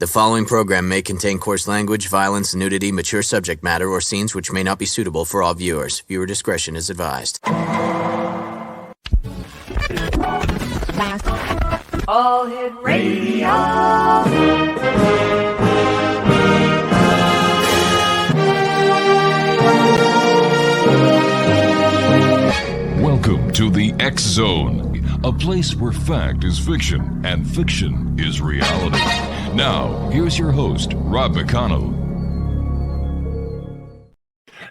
The following program may contain coarse language, violence, nudity, mature subject matter, or scenes which may not be suitable for all viewers. Viewer discretion is advised. All Hit Radio. Welcome to the X Zone, a place where fact is fiction and fiction is reality. Now, here's your host, Rob McConnell.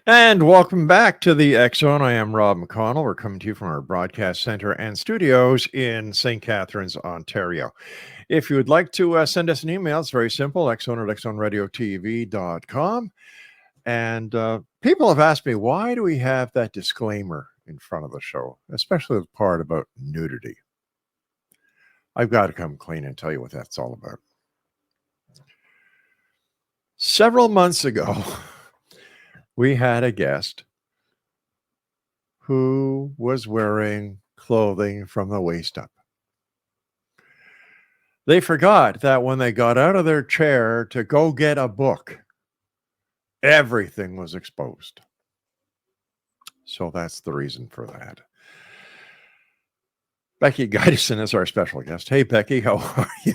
And welcome back to the X Zone. I am Rob McConnell. We're coming to you from our broadcast center and studios in St. Catharines, Ontario. If you would like to send us an email, it's very simple, xzone@xzoneradiotv.com. And people have asked me, why do we have that disclaimer in front of the show, especially the part about nudity? I've got to come clean and tell you what that's all about. Several months ago, we had a guest who was wearing clothing from the waist up. They forgot that when they got out of their chair to go get a book, everything was exposed. So that's the reason for that. Becky GYDESEN is our special guest. Hey, Becky, how are you?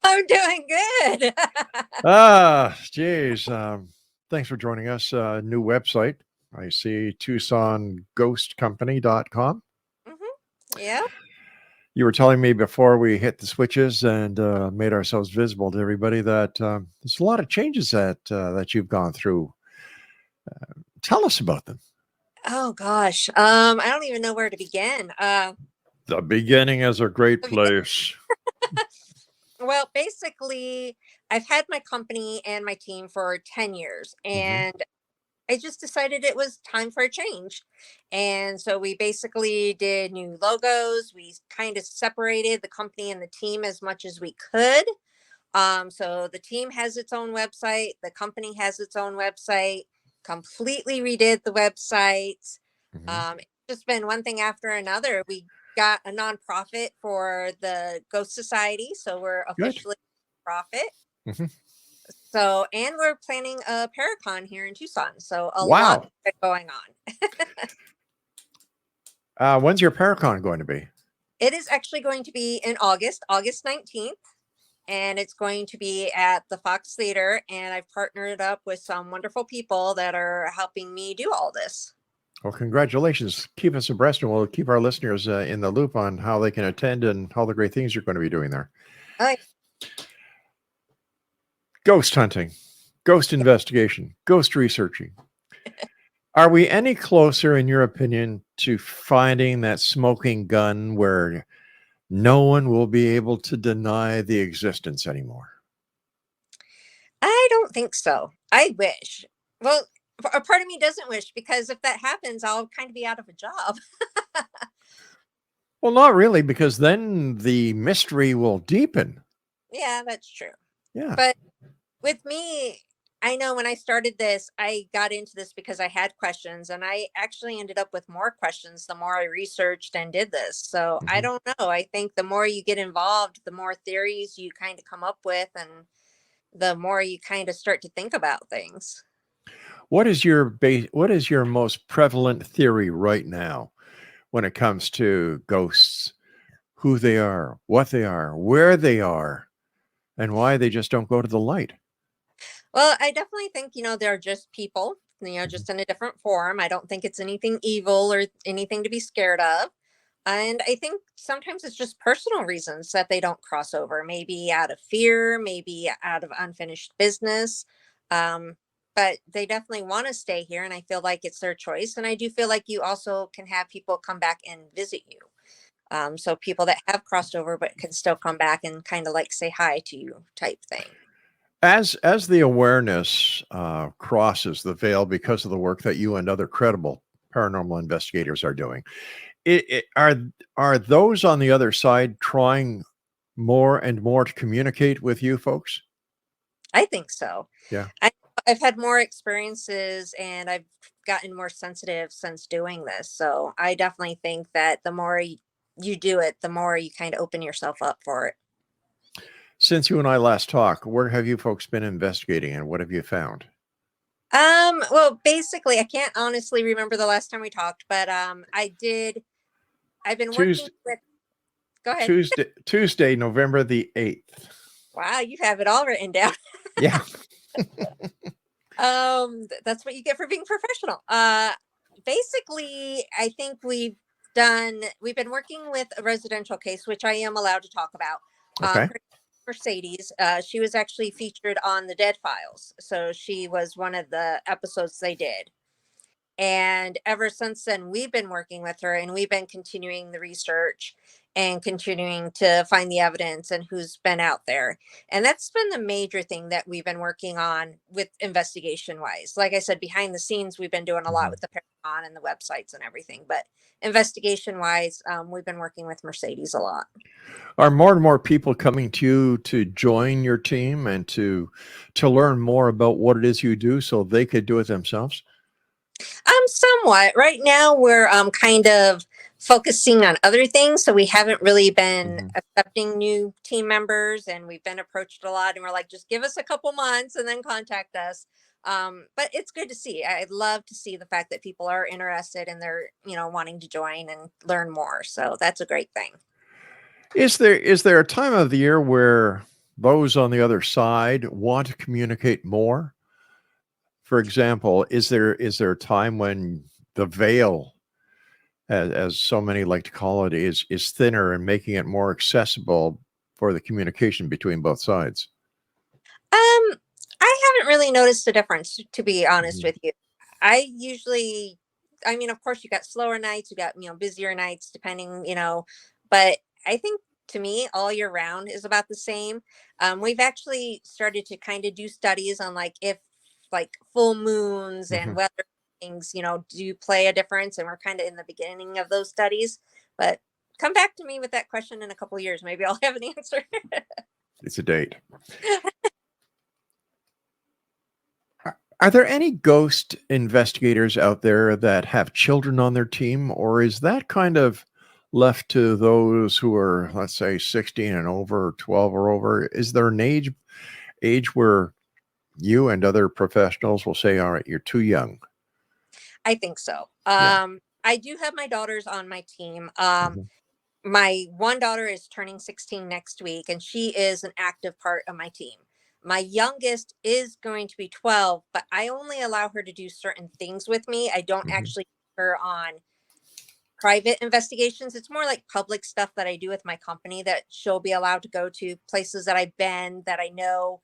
I'm doing good. Geez. Thanks for joining us. New website. I see TucsonGhostCompany.com. Yeah. You were telling me before we hit the switches and made ourselves visible to everybody that there's a lot of changes that you've gone through. Tell us about them. Oh gosh. I don't even know where to begin. The beginning is a great place. Well, basically, I've had my company and my team for 10 years, and I just decided it was time for a change. And so we basically did new logos. We kind of separated the company and the team as much as we could. So the team has its own website. The company has its own website. Completely redid the website. It's just been one thing after another. We got a nonprofit for the Ghost Society, so we're officially a profit. So, and we're planning a Paracon here in Tucson, so a lot going on. When's your Paracon going to be? It is actually going to be in August 19th, and it's going to be at the Fox Theater, and I've partnered up with some wonderful people that are helping me do all this. Well, congratulations. Keep us abreast, and we'll keep our listeners in the loop on how they can attend and all the great things you're going to be doing there. Ghost hunting, ghost investigation, ghost researching. Are we any closer, in your opinion, to finding that smoking gun where no one will be able to deny the existence anymore? I don't think so. I wish. Well, a part of me doesn't wish, because if that happens, I'll kind of be out of a job. Well, not really, because then the mystery will deepen. Yeah, that's true. Yeah. But with me, I know when I started this, I got into this because I had questions, and I actually ended up with more questions the more I researched and did this. So I don't know. I think the more you get involved, the more theories you kind of come up with, and the more you kind of start to think about things. What is your most prevalent theory right now when it comes to ghosts? Who they are, what they are, where they are, and why they just don't go to the light? Well, I definitely think, they're just people, just in a different form. I don't think it's anything evil or anything to be scared of. And I think sometimes it's just personal reasons that they don't cross over, maybe out of fear, maybe out of unfinished business. But they definitely want to stay here, and I feel like it's their choice. And I do feel like you also can have people come back and visit you. So people that have crossed over but can still come back and kind of like say hi to you type thing. As the awareness crosses the veil because of the work that you and other credible paranormal investigators are doing, are those on the other side trying more and more to communicate with you folks? I think so. Yeah. I've had more experiences, and I've gotten more sensitive since doing this. So I definitely think that the more you do it, the more you kind of open yourself up for it. Since you and I last talked, where have you folks been investigating and what have you found? Well, basically, I can't honestly remember the last time we talked, but I've been working Tuesday, with, go ahead. Tuesday, November the 8th. Wow, you have it all written down. Yeah. That's what you get for being professional. Basically, I think we've been working with a residential case, which I am allowed to talk about. Okay. Her Mercedes, she was actually featured on the Dead Files. So she was one of the episodes they did. And ever since then, we've been working with her and we've been continuing the research and continuing to find the evidence and who's been out there. And that's been the major thing that we've been working on with investigation wise. Like I said, behind the scenes, we've been doing a lot Mhm. with the Paragon and the websites and everything. But investigation wise, we've been working with Mercedes a lot. Are more and more people coming to you to join your team and to learn more about what it is you do so they could do it themselves? Somewhat. Right now, we're kind of focusing on other things, so we haven't really been Mhm. accepting new team members, and we've been approached a lot, and we're like, just give us a couple months and then contact us. But it's good to see. I love to see the fact that people are interested and they're wanting to join and learn more. So that's a great thing. Is there a time of the year where those on the other side want to communicate more? For example, is there a time when the veil, as so many like to call it, is thinner and making it more accessible for the communication between both sides? I haven't really noticed a difference, to be honest Mhm. with you. I usually, I mean, of course, you got slower nights, you got, busier nights, depending, but I think to me, all year round is about the same. We've actually started to kind of do studies on like if like full moons and Mhm. weather things, do play a difference. And we're kind of in the beginning of those studies. But come back to me with that question in a couple of years. Maybe I'll have an answer. It's a date. Are there any ghost investigators out there that have children on their team, or is that kind of left to those who are, let's say, 16 and over, or 12 or over? Is there an age where you and other professionals will say, "All right, you're too young"? I think so. Yeah. I do have my daughters on my team. Mhm. My one daughter is turning 16 next week, and she is an active part of my team. My youngest is going to be 12, but I only allow her to do certain things with me. I don't Mhm. actually put her on private investigations. It's more like public stuff that I do with my company that she'll be allowed to go to places that I've been that I know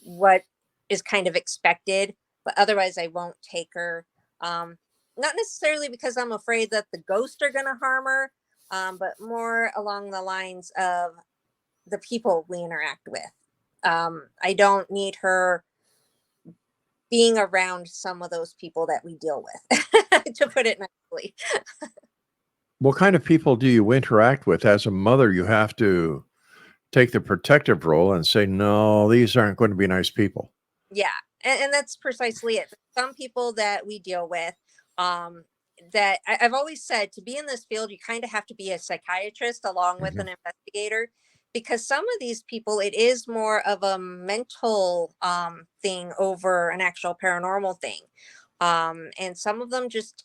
what is kind of expected, but otherwise I won't take her. Um, Not necessarily because I'm afraid that the ghosts are going to harm her, but more along the lines of the people we interact with. I don't need her being around some of those people that we deal with, to put it nicely. What kind of people do you interact with? As a mother, you have to take the protective role and say, "No, these aren't going to be nice people." Yeah, and that's precisely it. Some people that we deal with, um, that I've always said to be in this field, you kind of have to be a psychiatrist along with Mhm. an investigator, because some of these people, it is more of a mental thing over an actual paranormal thing, and some of them just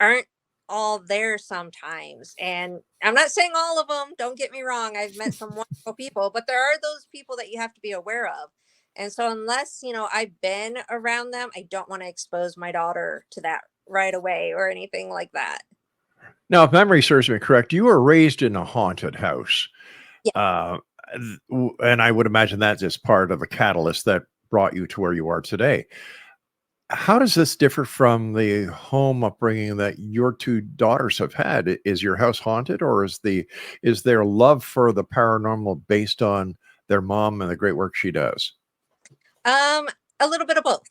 aren't all there sometimes. And I'm not saying all of them, don't get me wrong. I've met some wonderful people, but there are those people that you have to be aware of. And so unless, I've been around them, I don't want to expose my daughter to that right away or anything like that. Now, if memory serves me correct, you were raised in a haunted house. Yeah. Uh, and I would imagine that is part of the catalyst that brought you to where you are today. How does this differ from the home upbringing that your 2 daughters have had? Is your house haunted, or is their love for the paranormal based on their mom and the great work she does? Um, a little bit of both.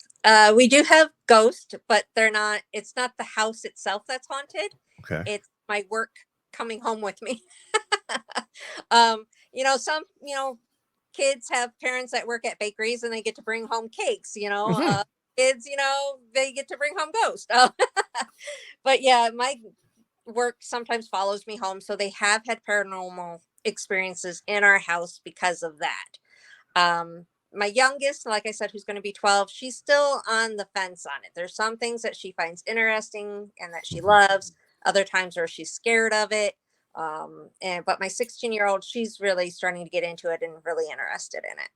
We do have ghosts, but it's not the house itself that's haunted. Okay. It's my work coming home with me. Some, kids have parents that work at bakeries and they get to bring home cakes, Mhm. kids, they get to bring home ghosts. But yeah, my work sometimes follows me home. So they have had paranormal experiences in our house because of that. My youngest, like I said, who's going to be 12, she's still on the fence on it. There's some things that she finds interesting and that she loves, other times where she's scared of it. But my 16-year-old, she's really starting to get into it and really interested in it.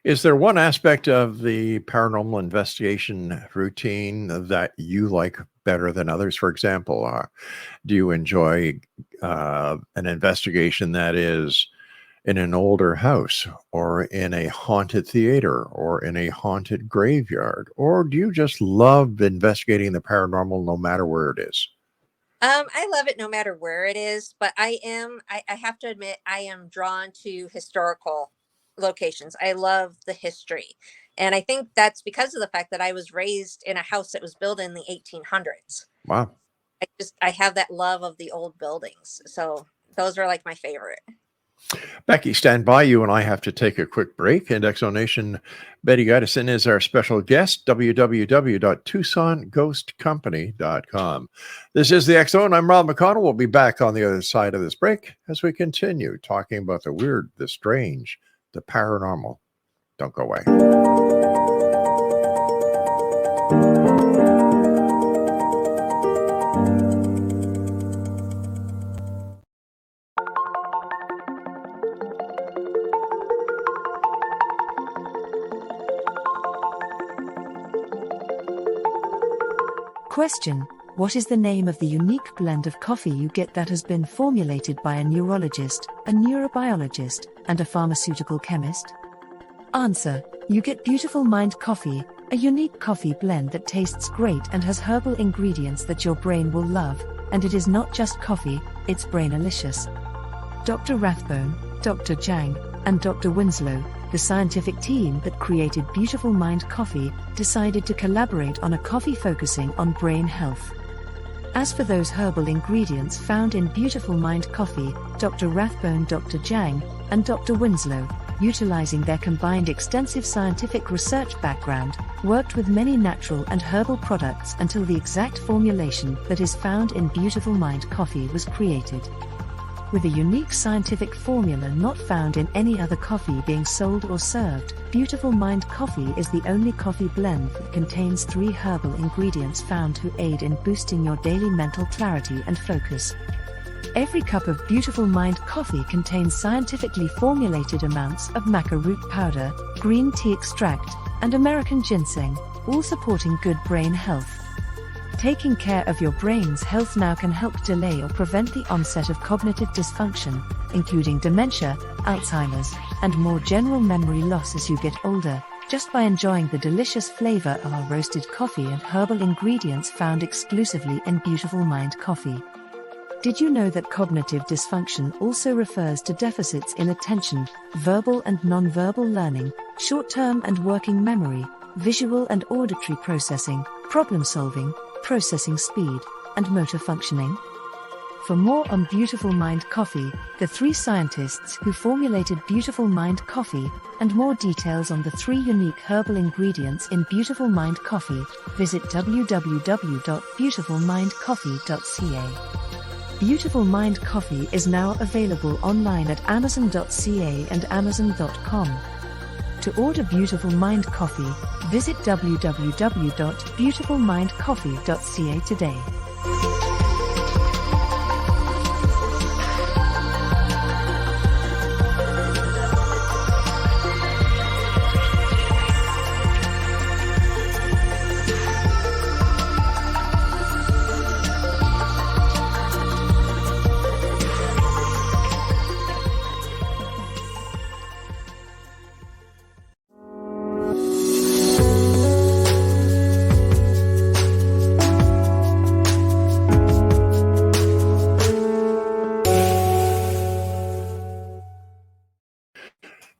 Is there one aspect of the paranormal investigation routine that you like better than others? For example, do you enjoy an investigation that is in an older house, or in a haunted theater, or in a haunted graveyard? Or do you just love investigating the paranormal no matter where it is? I love it no matter where it is, but I have to admit, I am drawn to historical locations. I love the history. And I think that's because of the fact that I was raised in a house that was built in the 1800s. Wow. I have that love of the old buildings. So those are like my favorite. Becky, stand by. You and I have to take a quick break. And Exonation, Betty GYDESEN is our special guest, www.tucsonghostcompany.com. This is the X Zone. I'm Rob McConnell. We'll be back on the other side of this break as we continue talking about the weird, the strange, the paranormal. Don't go away. Question: what is the name of the unique blend of coffee you get that has been formulated by a neurologist, a neurobiologist, and a pharmaceutical chemist? Answer: you get Beautiful Mind Coffee, a unique coffee blend that tastes great and has herbal ingredients that your brain will love, and it is not just coffee, it's brainalicious. Dr. Rathbone, Dr. Jang, and Dr. Winslow, the scientific team that created Beautiful Mind Coffee, decided to collaborate on a coffee focusing on brain health. As for those herbal ingredients found in Beautiful Mind Coffee, Dr. Rathbone, Dr. Jang, and Dr. Winslow, utilizing their combined extensive scientific research background, worked with many natural and herbal products until the exact formulation that is found in Beautiful Mind Coffee was created. With a unique scientific formula not found in any other coffee being sold or served, Beautiful Mind Coffee is the only coffee blend that contains 3 herbal ingredients found to aid in boosting your daily mental clarity and focus. Every cup of Beautiful Mind Coffee contains scientifically formulated amounts of maca root powder, green tea extract, and American ginseng, all supporting good brain health. Taking care of your brain's health now can help delay or prevent the onset of cognitive dysfunction, including dementia, Alzheimer's, and more general memory loss as you get older, just by enjoying the delicious flavor of our roasted coffee and herbal ingredients found exclusively in Beautiful Mind Coffee. Did you know that cognitive dysfunction also refers to deficits in attention, verbal and nonverbal learning, short-term and working memory, visual and auditory processing, problem-solving, processing speed, and motor functioning? For more on Beautiful Mind Coffee, the 3 scientists who formulated Beautiful Mind Coffee, and more details on the 3 unique herbal ingredients in Beautiful Mind Coffee, visit www.beautifulmindcoffee.ca. Beautiful Mind Coffee is now available online at amazon.ca and amazon.com. To order Beautiful Mind Coffee, visit www.beautifulmindcoffee.ca today.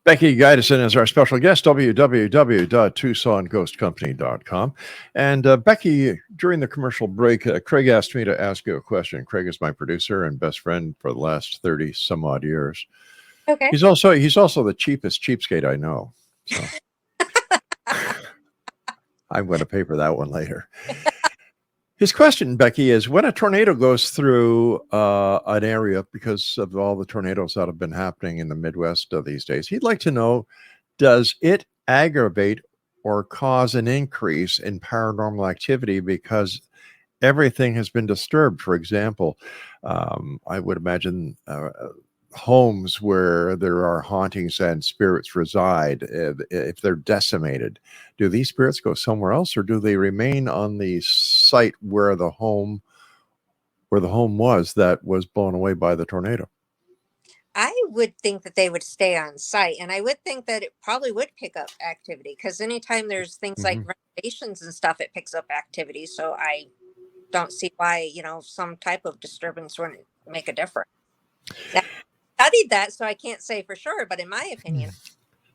Becky GYDESEN is our special guest, www.tucsonghostcompany.com. And Becky, during the commercial break, Craig asked me to ask you a question. Craig is my producer and best friend for the last 30 some odd years. Okay. He's also the cheapest cheapskate I know. So I'm going to pay for that one later. His question, Becky, is when a tornado goes through an area, because of all the tornadoes that have been happening in the Midwest these days, he'd like to know, does it aggravate or cause an increase in paranormal activity because everything has been disturbed? For example, I would imagine homes where there are hauntings and spirits reside, if they're decimated, do these spirits go somewhere else, or do they remain on the site where the home was that was blown away by the tornado? I would think that they would stay on site, and I would think that it probably would pick up activity because anytime there's things like Mhm. renovations and stuff, it picks up activity. So I don't see why, some type of disturbance wouldn't make a difference. Now, I studied that, so I can't say for sure, but in my opinion,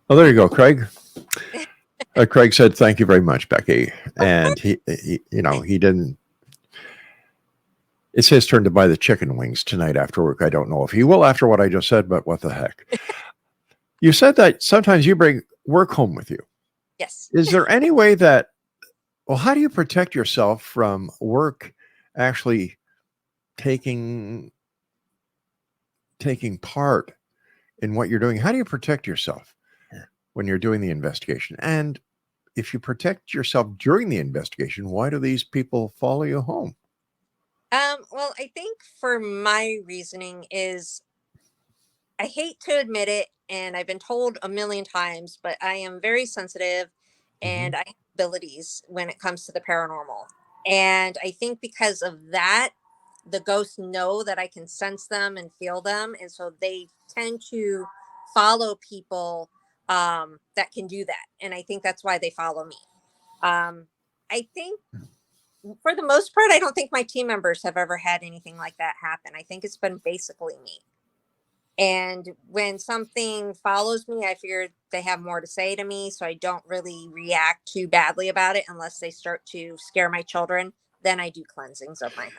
Oh, there you go, Craig. Craig said, "Thank you very much, Becky," of and he didn't. It's his turn to buy the chicken wings tonight after work. I don't know if he will after what I just said, but what the heck? You said that sometimes you bring work home with you. yes. Is there any way that, well, how do you protect yourself from work actually taking part in what you're doing? How do you protect yourself when you're doing the investigation? And if you protect yourself during the investigation, why do these people follow you home? Well, I think for my reasoning is I hate to admit it, and I've been told a million times, but I am very sensitive Mhm. and I have abilities when it comes to the paranormal. And I think because of that, the ghosts know that I can sense them and feel them. And so they tend to follow people that can do that. And I think that's why they follow me. I think for the most part, I don't think my team members have ever had anything like that happen. I think it's been basically me. And when something follows me, I figure they have more to say to me. So I don't really react too badly about it unless they start to scare my children. Then I do cleansings of my home.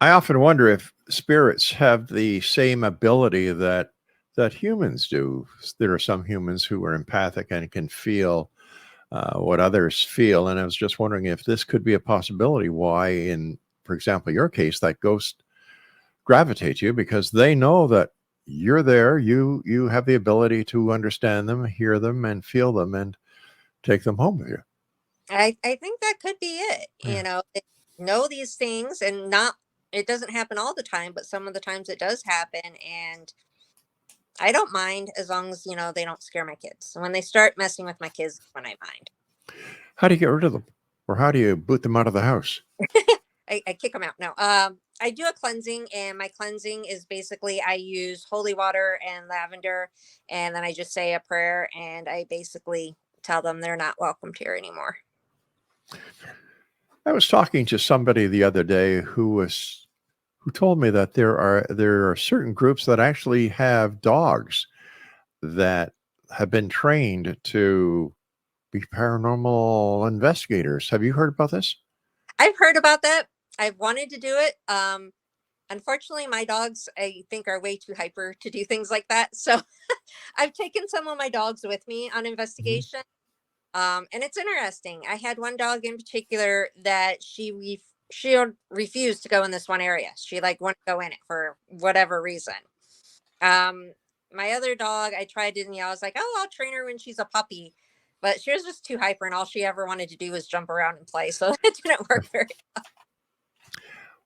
I often wonder if spirits have the same ability that humans do. There are some humans who are empathic and can feel what others feel, and I was just wondering if this could be a possibility. Why, in, for example, your case, that ghost gravitate you because they know that you're there. You have the ability to understand them, hear them, and feel them, and take them home with you. I think that could be it. Yeah. They know these things and not, it doesn't happen all the time, but some of the times it does happen. And I don't mind as long as, they don't scare my kids. When they start messing with my kids, when I mind. How do you get rid of them, or how do you boot them out of the house? I kick them out. No, I do a cleansing, and my cleansing is basically I use holy water and lavender, and then I just say a prayer, and I basically tell them they're not welcomed here anymore. I was talking to somebody the other day who told me that there are certain groups that actually have dogs that have been trained to be paranormal investigators. Have you heard about this? I've heard about that. I've wanted to do it. Unfortunately, my dogs, I think, are way too hyper to do things like that. So I've taken some of my dogs with me on Mhm. investigation. And it's interesting. I had one dog in particular that she refused to go in this one area. She like wouldn't go in it for whatever reason. Um, my other dog, I tried to, I was like, oh, I'll train her when she's a puppy, but she was just too hyper, and all she ever wanted to do was jump around and play. So it didn't work very.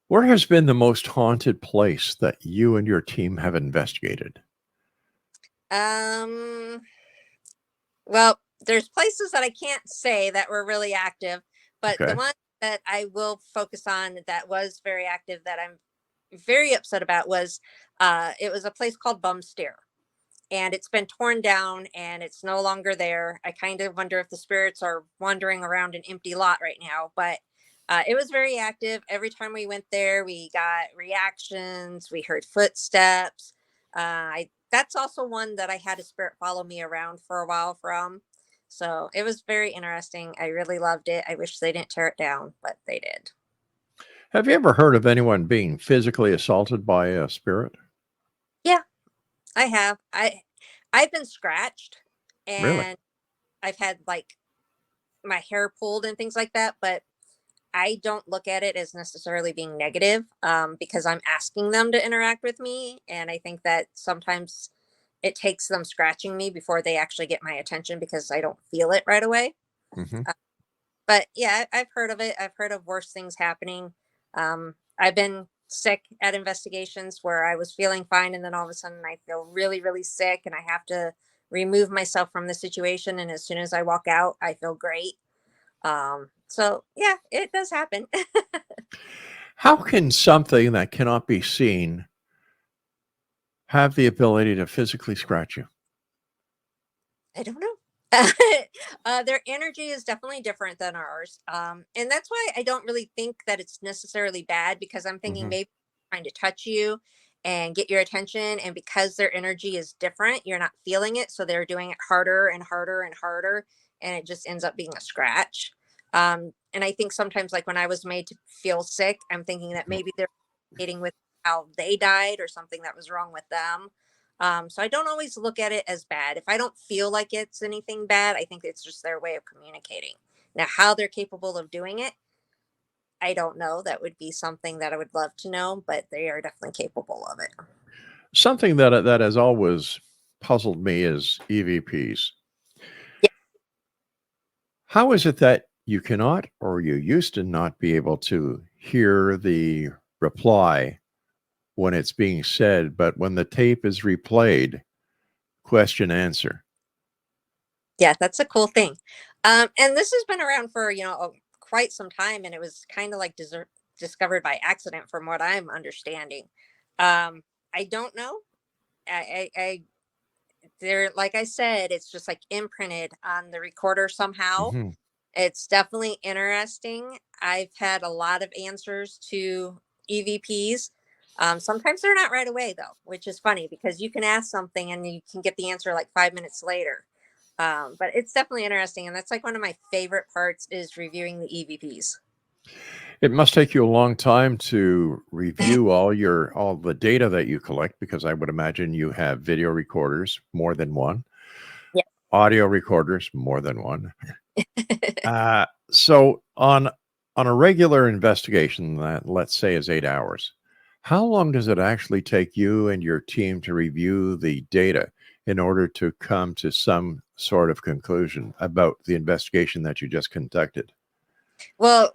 Where has been the most haunted place that you and your team have investigated? Um, well, there's places that I can't say that were really active, but the Okay. one that I will focus on that was very active that I'm very upset about was it was a place called Bum Stair, and it's been torn down and it's no longer there. I kind of wonder if the spirits are wandering around an empty lot right now, but it was very active. Every time we went there, we got reactions, we heard footsteps. That's also one that I had a spirit follow me around for a while from. So it was very interesting. I really loved it. I wish they didn't tear it down, but they did. Have you ever heard of anyone being physically assaulted by a spirit? Yeah, I have. I've been scratched, Really? and I've had like my hair pulled and things like that, but I don't look at it as necessarily being negative, because I'm asking them to interact with me. And I think that sometimes it takes them scratching me before they actually get my attention because I don't feel it right away. Hmm. But yeah, I've heard of it. I've heard of worse things happening. I've been sick at investigations where I was feeling fine, and then all of a sudden I feel really, really sick, and I have to remove myself from the situation. And as soon as I walk out, I feel great. So yeah, it does happen. How can something that cannot be seen have the ability to physically scratch you? I don't know. Their energy is definitely different than ours. And that's why I don't really think that it's necessarily bad, because I'm thinking Hmm. maybe trying to touch you and get your attention. And because their energy is different, you're not feeling it. So they're doing it harder and harder and harder. And it just ends up being a scratch. And I think sometimes, like when I was made to feel sick, I'm thinking that maybe they're communicating with how they died or something that was wrong with them. So I don't always look at it as bad. If I don't feel like it's anything bad, I think it's just their way of communicating. Now, how they're capable of doing it, I don't know. That would be something that I would love to know, but they are definitely capable of it. Something that has always puzzled me is EVPs. Yeah. How is it that you cannot, or you used to not be able to hear the reply when it's being said, but when the tape is replayed, question answer? Yeah, that's a cool thing. And this has been around for, quite some time, and it was kind of like discovered by accident, from what I'm understanding. I don't know. I There, like I said, it's just like imprinted on the recorder somehow. Hmm. It's definitely interesting. I've had a lot of answers to EVPs. Sometimes they're not right away though, which is funny because you can ask something and you can get the answer like 5 minutes later. But it's definitely interesting, and that's like one of my favorite parts is reviewing the EVPs. It must take you a long time to review all the data that you collect, because I would imagine you have video recorders, more than one, Yeah. audio recorders, more than one. So on a regular investigation that, let's say, is 8 hours, how long does it actually take you and your team to review the data in order to come to some sort of conclusion about the investigation that you just conducted? Well,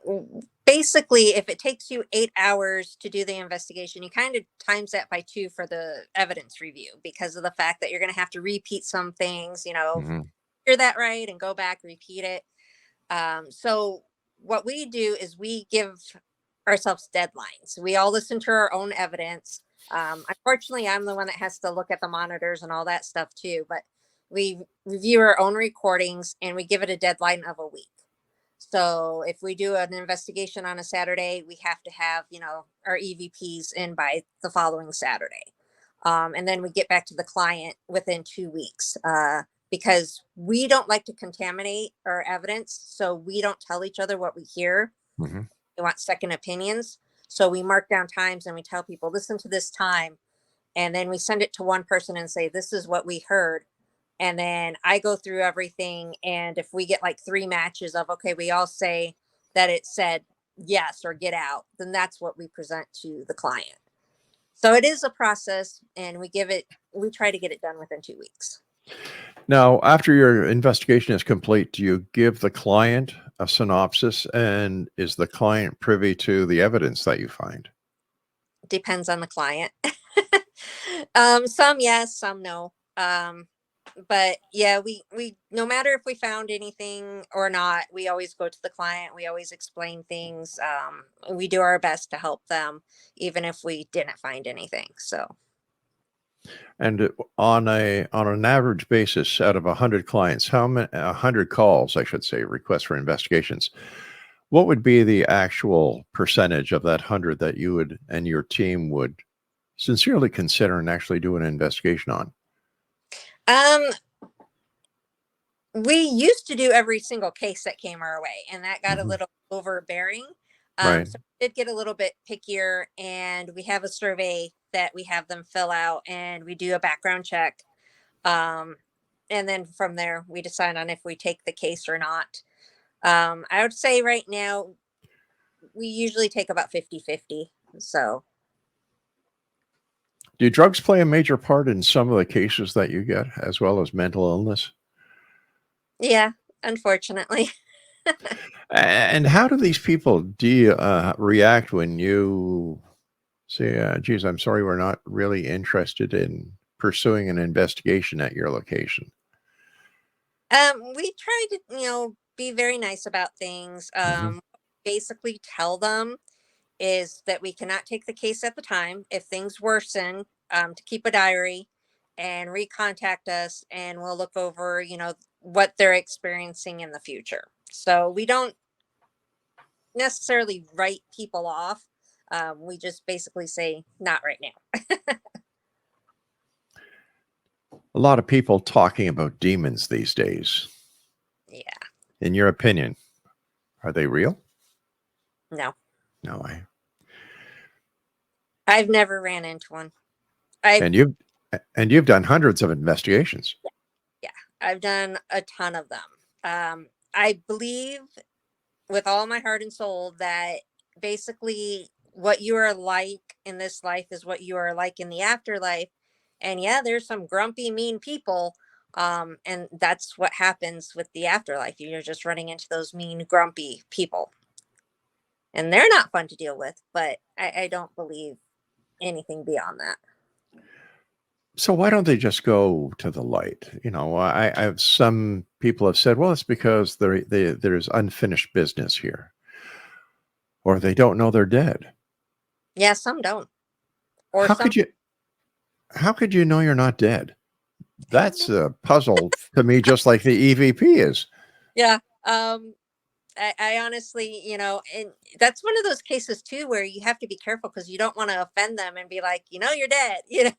basically, if it takes you 8 hours to do the investigation, you kind of times that by two for the evidence review, because of the fact that you're going to have to repeat some things, Hmm. hear that right and go back, repeat it. So what we do is we give ourselves deadlines. We all listen to our own evidence. Unfortunately, I'm the one that has to look at the monitors and all that stuff too, but we review our own recordings and we give it a deadline of a week. So if we do an investigation on a Saturday, we have to have, our EVPs in by the following Saturday. And then we get back to the client within 2 weeks, because we don't like to contaminate our evidence. So we don't tell each other what we hear. Hmm. We want second opinions. So we mark down times and we tell people, listen to this time. And then we send it to one person and say, this is what we heard. And then I go through everything. And if we get like three matches of, okay, we all say that it said yes or get out, then that's what we present to the client. So it is a process, and we try to get it done within 2 weeks. Now, after your investigation is complete, do you give the client a synopsis, and is the client privy to the evidence that you find? Depends on the client. Some yes, some no. But yeah, we no matter if we found anything or not, we always go to the client. We always explain things. We do our best to help them, even if we didn't find anything. So And on an average basis, out of 100 clients, how many 100 calls, I should say, requests for investigations, what would be the actual percentage of that 100 that you would and your team would sincerely consider and actually do an investigation on? um we used to do every single case that came our way, and that got a Mhm. little overbearing. Right. So we did get a little bit pickier, and we have a survey that we have them fill out, and we do a background check. Um, and then from there, we decide on if we take the case or not. I would say right now, we usually take about 50-50. So, Do drugs play a major part in some of the cases that you get, as well as mental illness? yeah, unfortunately. And how do these people react when you say, geez, I'm sorry, we're not really interested in pursuing an investigation at your location? We try to, be very nice about things. Hmm. Basically tell them is that we cannot take the case at the time. If things worsen, to keep a diary and recontact us, and we'll look over, what they're experiencing in the future. So we don't necessarily write people off. We just basically say, not right now. A lot of people talking about demons these days. Yeah, In your opinion, are they real? no, No, I've never ran into one. I've, and you've done hundreds of investigations. yeah, I've done a ton of them. I believe with all my heart and soul that basically what you are like in this life is what you are like in the afterlife. And yeah, there's some grumpy, mean people. And that's what happens with the afterlife. You're just running into those mean, grumpy people. And they're not fun to deal with, but I don't believe anything beyond that. So why don't they just go to the light? I've some people have said, well, it's because there's unfinished business here, or they don't know they're dead. Yeah, some don't. Or How some could you? How could you know you're not dead? I don't know. That's a puzzle to me, just like the EVP is. Yeah. I honestly, and that's one of those cases too where you have to be careful because you don't want to offend them and be like, you're dead,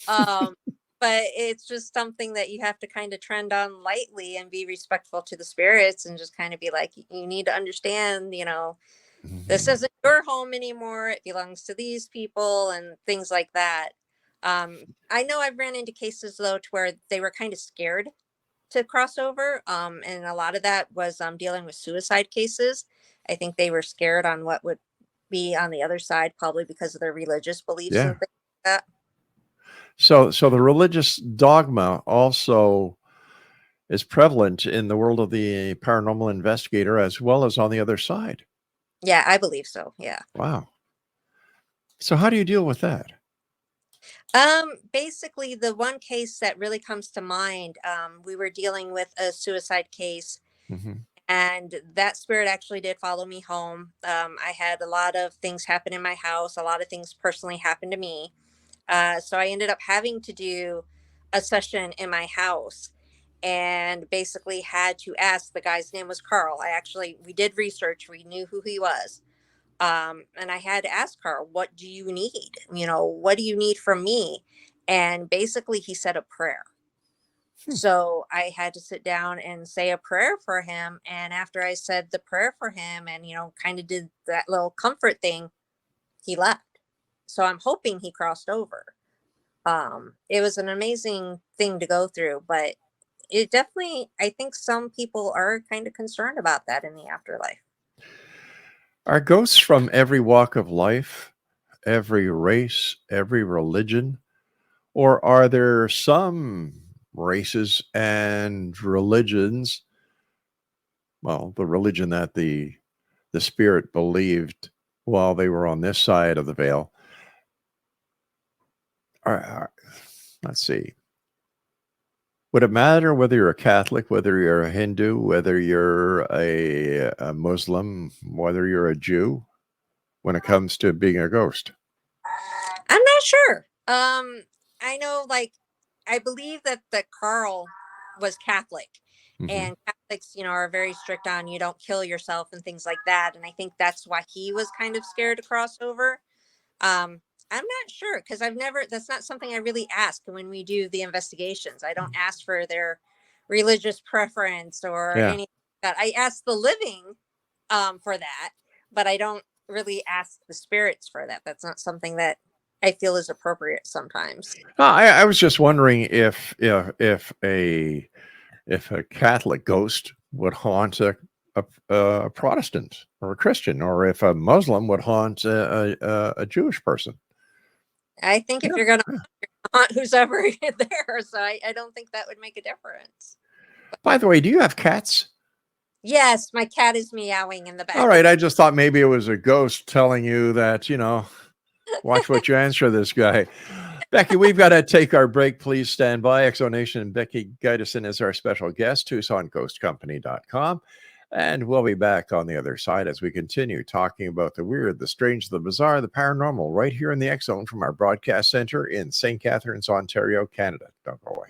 um, but it's just something that you have to kind of trend on lightly and be respectful to the spirits and just kind of be like, you need to understand, this Mhm. isn't your home anymore. It belongs to these people and things like that. I know I've ran into cases though to where they were kind of scared to cross over. And a lot of that was dealing with suicide cases. I think they were scared on what would be on the other side, probably because of their religious beliefs Yeah. and things like that. So the religious dogma also is prevalent in the world of the paranormal investigator as well as on the other side. Yeah, I believe so. Yeah. Wow. So how do you deal with that? Basically, the one case that really comes to mind, we were dealing with a suicide case, Hmm. and that spirit actually did follow me home. I had a lot of things happen in my house, a lot of things personally happened to me. So I ended up having to do a session in my house and basically had to ask. The guy's name was Carl. We did research, we knew who he was. And I had to ask Carl, what do you need? What do you need from me? And basically, he said a prayer. Hmm. So I had to sit down and say a prayer for him. And after I said the prayer for him and, kind of did that little comfort thing, he left. So I'm hoping he crossed over. It was an amazing thing to go through, but it definitely, I think some people are kind of concerned about that in the afterlife. Are ghosts from every walk of life, every race, every religion, or are there some races and religions, well, the religion that the spirit believed while they were on this side of the veil, let's see. Would it matter whether you're a Catholic, whether you're a Hindu, whether you're a Muslim, whether you're a Jew, when it comes to being a ghost? I'm not sure. I know, like, I believe that Carl was Catholic, Hmm. and Catholics, are very strict on you don't kill yourself and things like that. And I think that's why he was kind of scared to cross over. I'm not sure because that's not something I really ask when we do the investigations. I don't ask for their religious preference or Yeah. anything like that. I ask the living for that, but I don't really ask the spirits for that. That's not something that I feel is appropriate sometimes. I was just wondering if a Catholic ghost would haunt a Protestant or a Christian, or if a Muslim would haunt a Jewish person. I think if Yeah, you're going to yeah. haunt who's ever there, so I don't think that would make a difference. By the way, do you have cats? Yes, my cat is meowing in the All back. right, I just thought maybe it was a ghost telling you that, watch what you answer this guy. Becky, we've got to take our break. Please stand by. Exonation and Becky GYDESEN is our special guest, TucsonGhostCompany.com. And we'll be back on the other side as we continue talking about the weird, the strange, the bizarre, the paranormal, right here in the X Zone from our broadcast center in St. Catharines, Ontario, Canada. Don't go away.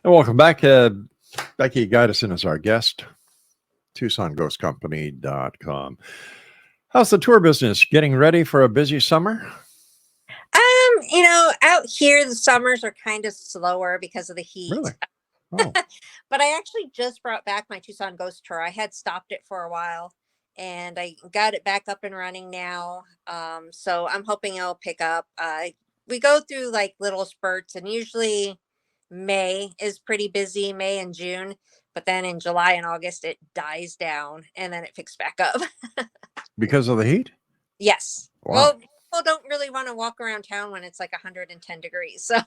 And welcome back. Becky GYDESEN is our guest, TucsonGhostCompany.com. How's the tour business? Getting ready for a busy summer? Out here the summers are kind of slower because of the heat. Really? Oh. But I actually just brought back my Tucson Ghost Tour. I had stopped it for a while and I got it back up and running now. So I'm hoping it'll pick up. We go through like little spurts, and usually May is pretty busy, May and June, but then in July and August it dies down and then it picks back up. Because of the heat? Yes. Wow. Well, people don't really want to walk around town when it's like 110 degrees. So I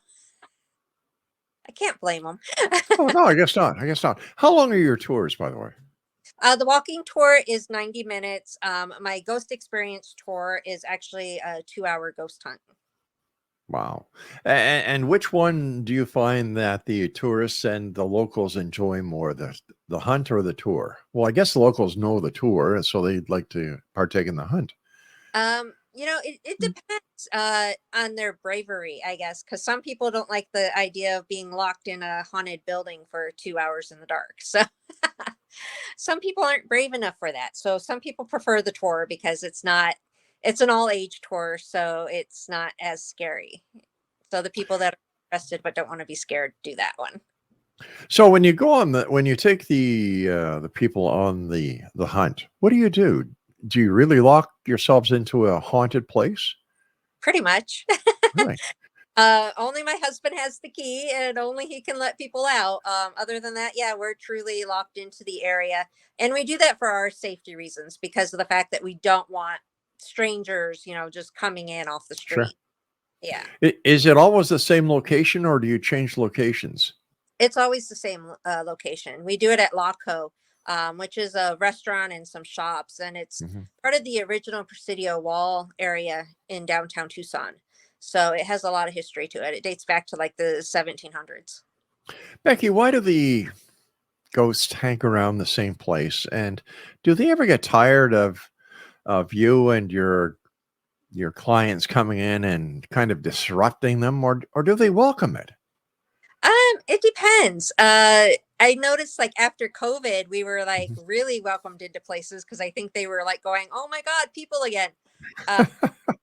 can't blame them. Oh, no, I guess not. I guess not. How long are your tours, by the way? The walking tour is 90 minutes. My ghost experience tour is actually a 2-hour ghost hunt. Wow. And which one do you find that the tourists and the locals enjoy more, the hunt or the tour? Well, I guess the locals know the tour, and so they'd like to partake in the hunt. It depends on their bravery, I guess, because some people don't like the idea of being locked in a haunted building for 2 hours in the dark. So some people aren't brave enough for that. So some people prefer the tour because it's an all age tour, so it's not as scary. So the people that are interested but don't want to be scared do that one. So when you go when you take the people on the hunt, what do? Do you really lock yourselves into a haunted place? Pretty much. Really? Only my husband has the key and only he can let people out. Other than that, yeah, we're truly locked into the area. And we do that for our safety reasons because of the fact that we don't want strangers, just coming in off the Sure. street. Yeah. Is it always the same location, or do you change locations? It's always the same location. We do it at Laco, which is a restaurant and some shops, and it's Hmm. part of the original Presidio Wall area in downtown Tucson. So it has a lot of history to it. It dates back to like the 1700s. Becky, why do the ghosts hang around the same place, and do they ever get tired of you and your clients coming in and kind of disrupting them, or do they welcome it? It depends. I noticed like after COVID, we were like Mhm. really welcomed into places because I think they were like going, "Oh my God, people again." Uh,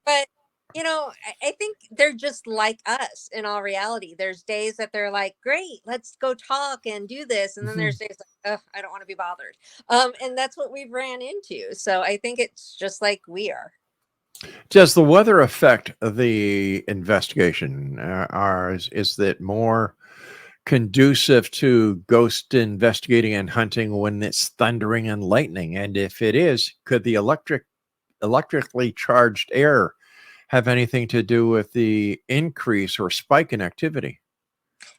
but I think they're just like us in all reality. There's days that they're like, "Great, let's go talk and do this," and then Mhm. there's days like, "Ugh, I don't want to be bothered." And that's what we've ran into. So I think it's just like we are. Does the weather affect the investigation? Is it more conducive to ghost investigating and hunting when it's thundering and lightning? And if it is, could the electrically charged air have anything to do with the increase or spike in activity?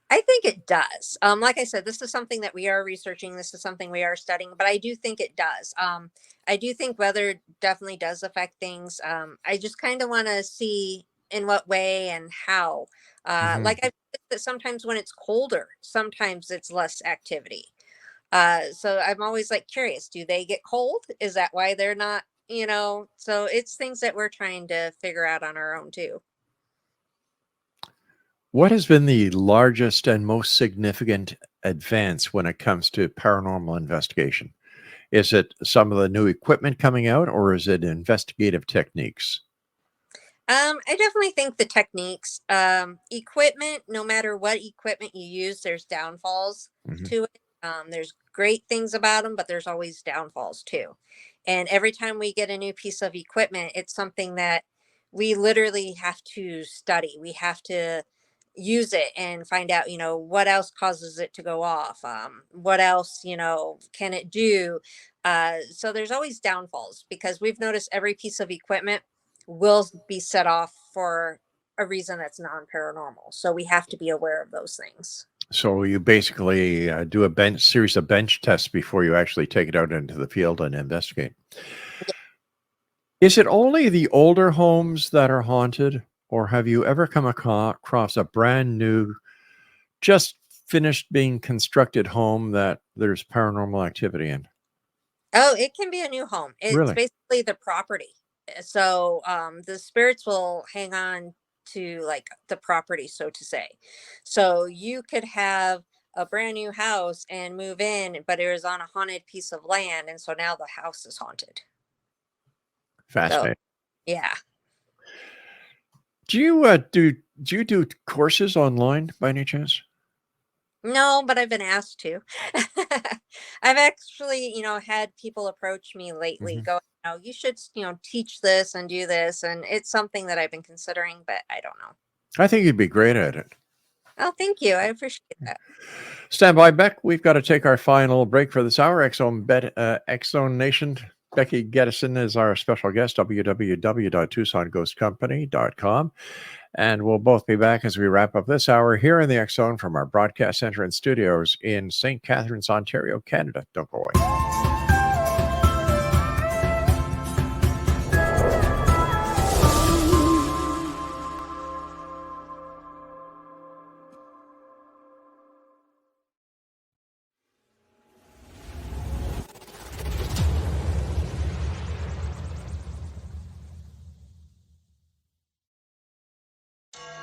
I think it does. Like I said, this is something that we are researching. This is something we are studying, but I do think it does. I do think weather definitely does affect things. I just kind of want to see in what way and how. Hmm. Like I've noticed that sometimes when it's colder, sometimes it's less activity. So I'm always like curious, do they get cold? Is that why they're not, So it's things that we're trying to figure out on our own too. What has been the largest and most significant advance when it comes to paranormal investigation? Is it some of the new equipment coming out, or is it investigative techniques? I definitely think the techniques, equipment, no matter what equipment you use, there's downfalls Hmm. to it. There's great things about them, but there's always downfalls too. And every time we get a new piece of equipment, it's something that we literally have to study. We have to use it and find out, what else causes it to go off. What else, can it do? So there's always downfalls because we've noticed every piece of equipment will be set off for a reason that's non-paranormal. So we have to be aware of those things. So you basically do a bench series of bench tests before you actually take it out into the field and investigate. Is it only the older homes that are haunted, or have you ever come across a brand new, just finished being constructed home that there's paranormal activity in? Oh, it can be a new home. It's Really? basically the property. So the spirits will hang on to like the property, so to say. So you could have a brand new house and move in, but it was on a haunted piece of land, and so now the house is haunted. So Fascinating. yeah. Do you do courses online by any chance? No, but I've been asked to. I've actually, had people approach me lately Mhm. going, you should, teach this and do this. And it's something that I've been considering, but I don't know. I think you'd be great at it. Oh, thank you. I appreciate that. Stand by, Beck. We've got to take our final break for this hour. Exxon Nation. Becky Gedesen is our special guest, www.tucsonghostcompany.com. And we'll both be back as we wrap up this hour here in the X Zone from our broadcast center and studios in St. Catharines, Ontario, Canada. Don't go away.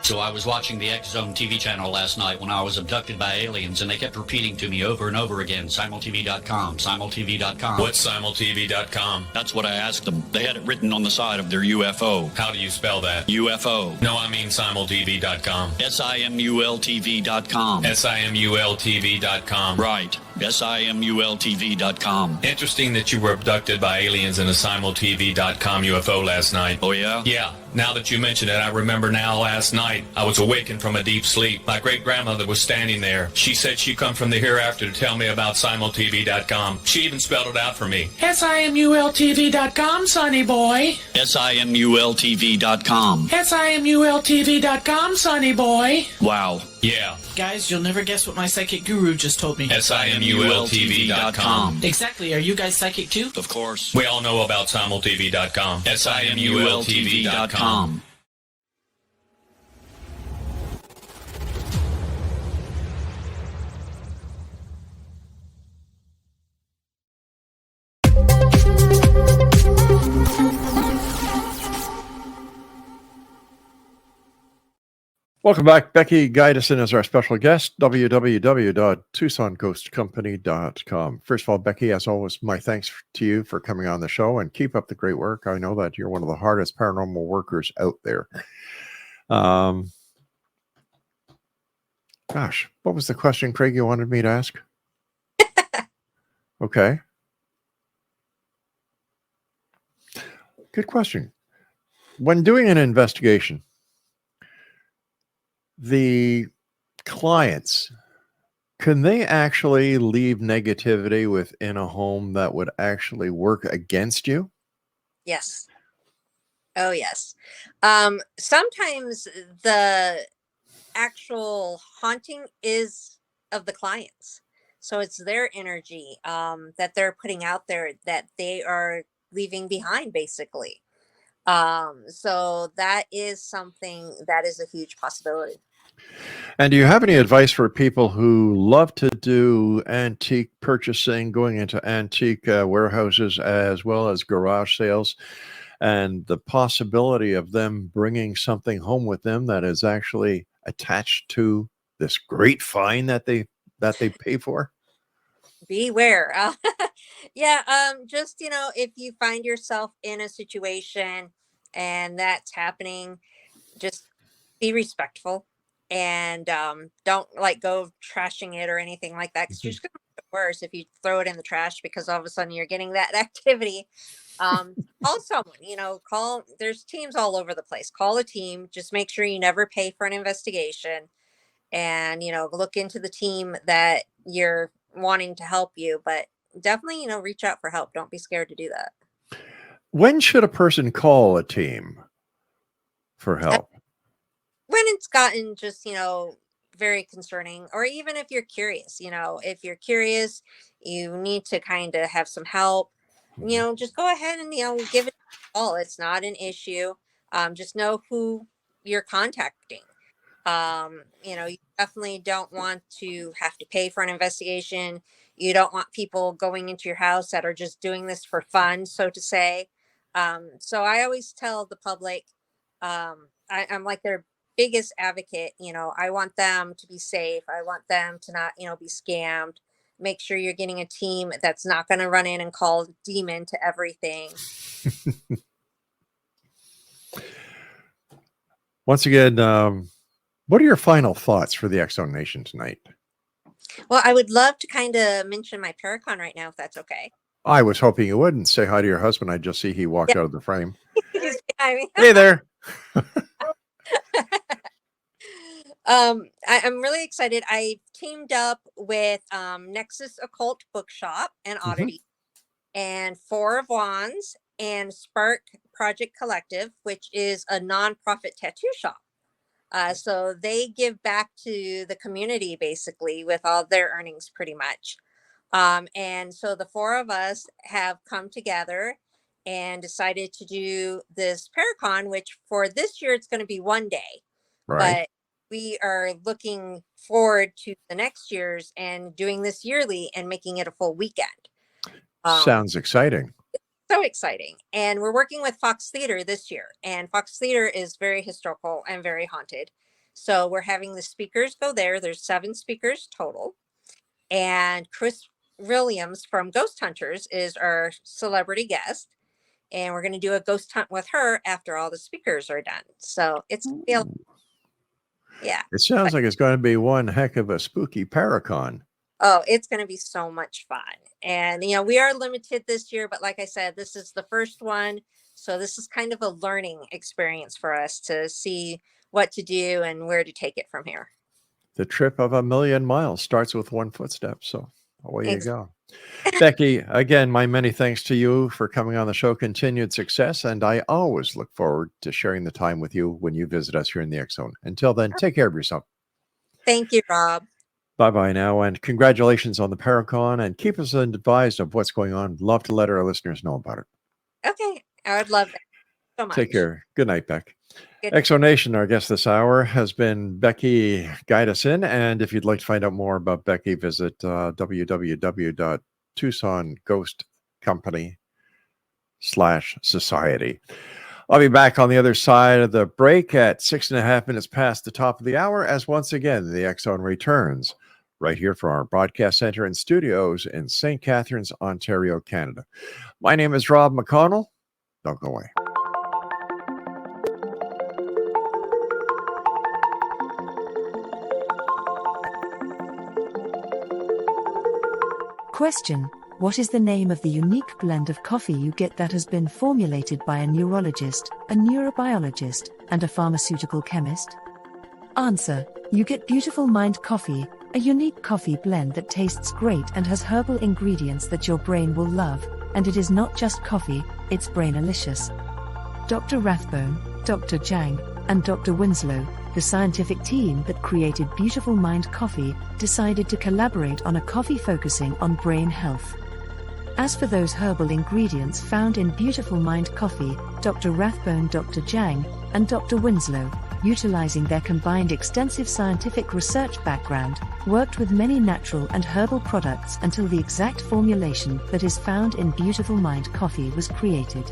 So I was watching the X Zone TV channel last night when I was abducted by aliens, and they kept repeating to me over and over again, simultv.com, simultv.com. What's simultv.com? That's what I asked them. They had it written on the side of their UFO. How do you spell that? UFO. No, I mean simultv.com. SIMULTV.com. SIMULTV.com. Right. SIMULTV.com. Interesting that you were abducted by aliens in a simultv.com UFO last night. Oh, yeah? Yeah. Now that you mention it, I remember now last night I was awakened from a deep sleep. My great-grandmother was standing there. She said she'd come from the hereafter to tell me about simultv.com. She even spelled it out for me. SIMULTV.com, sonny boy. SIMULTV.com. SIMULTV.com, sonny boy. Wow. Yeah. Guys, you'll never guess what my psychic guru just told me. SIMULTV.com. Exactly. Are you guys psychic too? Of course. We all know about simultv.com. SIMULTV.com. Welcome back. Becky GYDESEN is our special guest, www.tucsonghostcompany.com. First of all, Becky, as always, my thanks to you for coming on the show, and keep up the great work. I know that you're one of the hardest paranormal workers out there. Gosh, what was the question, Craig, you wanted me to ask? Okay. Good question. When doing an investigation, the clients, can they actually leave negativity within a home that would actually work against you? Yes. Oh, yes. Sometimes the actual haunting is of the clients. So it's their energy that they're putting out there that they are leaving behind, basically. So that is something that is a huge possibility. And do you have any advice for people who love to do antique purchasing, going into antique warehouses as well as garage sales, and the possibility of them bringing something home with them that is actually attached to this great find that they pay for? Beware. Just, if you find yourself in a situation and that's happening, just be respectful and don't go trashing it or anything like that, because you're just going to make it worse if you throw it in the trash because all of a sudden you're getting that activity. Call someone, there's teams all over the place. Call a team. Just make sure you never pay for an investigation, and look into the team that you're wanting to help you, but definitely reach out for help. Don't be scared to do that. When should a person call a team for help? When it's gotten just very concerning, or even if you're curious, if you're curious, you need to kind of have some help, just go ahead and give it a call. It's not an issue. Just know who you're contacting. You definitely don't want to have to pay for an investigation. You don't want people going into your house that are just doing this for fun, so to say. So I always tell the public, I'm like their biggest advocate. I want them to be safe. I want them to not, be scammed. Make sure you're getting a team that's not going to run in and call demon to everything. Once again, what are your final thoughts for the X-Zone Nation tonight? Well, I would love to kind of mention my Paracon right now, if that's okay. I was hoping you would, and say hi to your husband. I just see he walked out of the frame. Hey there. I'm really excited. I teamed up with Nexus Occult Bookshop and Oddity, and Four of Wands and Spark Project Collective, which is a nonprofit tattoo shop. So they give back to the community basically with all their earnings, pretty much. And so the four of us have come together and decided to do this Paracon, which for this year it's going to be one day, right? But we are looking forward to the next year's and doing this yearly and making it a full weekend. Sounds exciting. So exciting. And we're working with Fox Theater this year, and Fox Theater is very historical and very haunted. So we're having the speakers go there. There's 7 speakers total. And Chris Williams from Ghost Hunters is our celebrity guest. And we're going to do a ghost hunt with her after all the speakers are done. So it's, yeah. It sounds like it's going to be one heck of a spooky Paracon. Oh, it's going to be so much fun. And, we are limited this year, but like I said, this is the first one. So this is kind of a learning experience for us to see what to do and where to take it from here. The trip of 1,000,000 miles starts with one footstep. So away you Ex- go. Becky, again, my many thanks to you for coming on the show. Continued success. And I always look forward to sharing the time with you when you visit us here in the X Zone. Until then, take care of yourself. Thank you, Rob. Bye-bye now, and congratulations on the Paracon, and keep us advised of what's going on. Love to let our listeners know about it. Okay. I would love that so much. Take care. Good night, Beck. Good. Exonation, our guest this hour, has been Becky GYDESEN, and if you'd like to find out more about Becky, visit www.Tucson Ghost Company /society. I'll be back on the other side of the break at 6.5 minutes past the top of the hour, as once again, the X Zone returns right here from our broadcast center and studios in St. Catharines, Ontario, Canada. My name is Rob McConnell. Don't go away. Question: what is the name of the unique blend of coffee you get that has been formulated by a neurologist, a neurobiologist, and a pharmaceutical chemist? Answer: you get Beautiful Mind Coffee, a unique coffee blend that tastes great and has herbal ingredients that your brain will love, and it is not just coffee, it's brainalicious. Dr. Rathbone, Dr. Jang, and Dr. Winslow, the scientific team that created Beautiful Mind Coffee, decided to collaborate on a coffee focusing on brain health. As for those herbal ingredients found in Beautiful Mind Coffee, Dr. Rathbone, Dr. Jang, and Dr. Winslow, utilizing their combined extensive scientific research background, worked with many natural and herbal products until the exact formulation that is found in Beautiful Mind Coffee was created.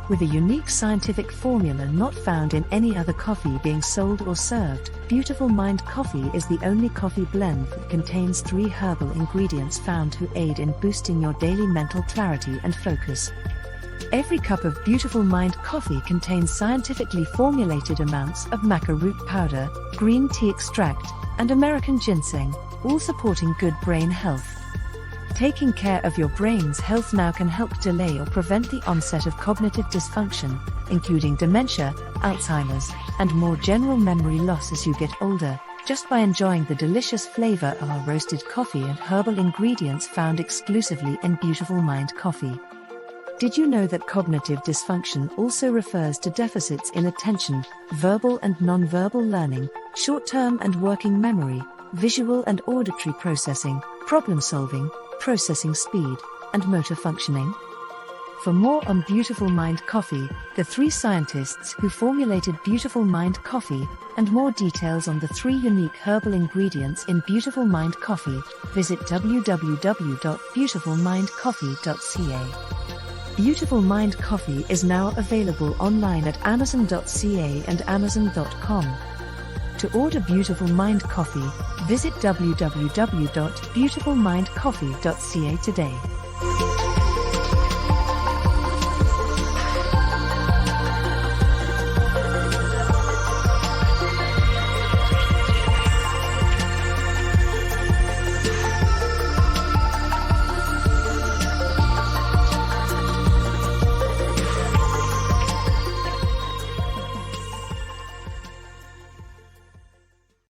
With a unique scientific formula not found in any other coffee being sold or served, Beautiful Mind Coffee is the only coffee blend that contains 3 herbal ingredients found to aid in boosting your daily mental clarity and focus. Every cup of Beautiful Mind Coffee contains scientifically formulated amounts of maca root powder, green tea extract, and American ginseng, all supporting good brain health. Taking care of your brain's health now can help delay or prevent the onset of cognitive dysfunction, including dementia, Alzheimer's, and more general memory loss as you get older, just by enjoying the delicious flavor of our roasted coffee and herbal ingredients found exclusively in Beautiful Mind Coffee. Did you know that cognitive dysfunction also refers to deficits in attention, verbal and non-verbal learning, short-term and working memory, visual and auditory processing, problem-solving, processing speed, and motor functioning? For more on Beautiful Mind Coffee, the 3 scientists who formulated Beautiful Mind Coffee, and more details on the 3 unique herbal ingredients in Beautiful Mind Coffee, visit www.beautifulmindcoffee.ca. Beautiful Mind Coffee is now available online at amazon.ca and amazon.com. To order Beautiful Mind Coffee, visit www.beautifulmindcoffee.ca today.